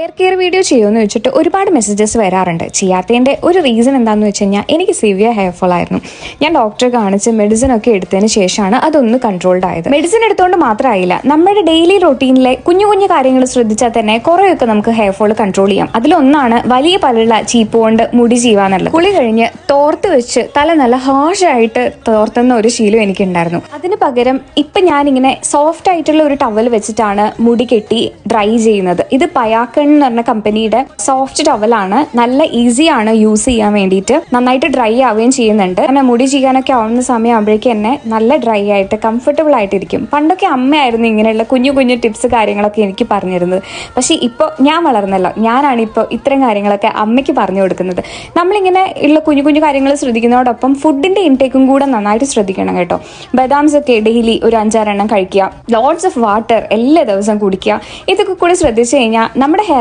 Hair care video ചെയ്യുമെന്ന് വെച്ചിട്ട് ഒരുപാട് മെസ്സേജസ് വരാറുണ്ട്. ചെയ്യാത്തതിൻ്റെ ഒരു റീസൺ എന്താണെന്ന് വെച്ച് കഴിഞ്ഞാൽ എനിക്ക് സിവിയർ ഹെയർ ഫോൾ ആയിരുന്നു. ഞാൻ ഡോക്ടറെ കാണിച്ച് മെഡിസിൻ ഒക്കെ എടുത്തതിന് ശേഷമാണ് അതൊന്ന് കൺട്രോൾഡ് ആയത്. മെഡിസിൻ എടുത്തുകൊണ്ട് മാത്രമായില്ല, നമ്മുടെ ഡെയിലി റൊട്ടീനിലെ കുഞ്ഞു കുഞ്ഞു കാര്യങ്ങൾ ശ്രദ്ധിച്ചാൽ തന്നെ കുറേയൊക്കെ നമുക്ക് ഹെയർ ഫോൾ കൺട്രോൾ ചെയ്യാം. അതിലൊന്നാണ് വലിയ പല്ലുള്ള ചീപ്പ് കൊണ്ട് മുടി ചെയ്യുവാന്നുള്ളത്. കുളി കഴിഞ്ഞ് തോർത്ത് വെച്ച് തല നല്ല ഹാഷായിട്ട് തോർത്തുന്ന ഒരു ശീലം എനിക്കുണ്ടായിരുന്നു. അതിന് പകരം ഇപ്പം ഞാനിങ്ങനെ സോഫ്റ്റ് ആയിട്ടുള്ള ഒരു ടവൽ വെച്ചിട്ടാണ് മുടി കെട്ടി ഡ്രൈ ചെയ്യുന്നത്. ഇത് പയാക്കൺ എന്ന് പറഞ്ഞ കമ്പനിയുടെ സോഫ്റ്റ് ടവലാണ്. നല്ല ഈസിയാണ് യൂസ് ചെയ്യാൻ വേണ്ടിയിട്ട്. നന്നായിട്ട് ഡ്രൈ ആവുകയും ചെയ്യുന്നുണ്ട്. അങ്ങനെ മുടി ചെയ്യാനൊക്കെ ആവുന്ന സമയം ആകുമ്പോഴേക്കും തന്നെ നല്ല ഡ്രൈ ആയിട്ട് കംഫർട്ടബിൾ ആയിട്ടിരിക്കും. പണ്ടൊക്കെ അമ്മയായിരുന്നു ഇങ്ങനെയുള്ള കുഞ്ഞു കുഞ്ഞു ടിപ്സ് കാര്യങ്ങളൊക്കെ എനിക്ക് പറഞ്ഞിരുന്നത്. പക്ഷേ ഇപ്പോൾ ഞാൻ വളർന്നല്ലോ, ഞാനാണ് ഇപ്പോൾ ഇത്തരം കാര്യങ്ങളൊക്കെ അമ്മയ്ക്ക് പറഞ്ഞു കൊടുക്കുന്നത്. നമ്മളിങ്ങനെ ഉള്ള കുഞ്ഞു കുഞ്ഞു കാര്യങ്ങൾ ശ്രദ്ധിക്കുന്നതോടൊപ്പം ഫുഡിന്റെ ഇൻടേക്കും കൂടെ നന്നായിട്ട് ശ്രദ്ധിക്കണം കേട്ടോ. ബദാംസ് ഒക്കെ ഡെയിലി ഒരു 5-6 എണ്ണം കഴിക്കുക. ലോട്ട്സ് ഓഫ് വാട്ടർ എല്ലാ ദിവസവും കുടിക്കുക. ഇതൊക്കെ കൂടി ശ്രദ്ധിച്ചു കഴിഞ്ഞാൽ നമ്മുടെ ഹെയർ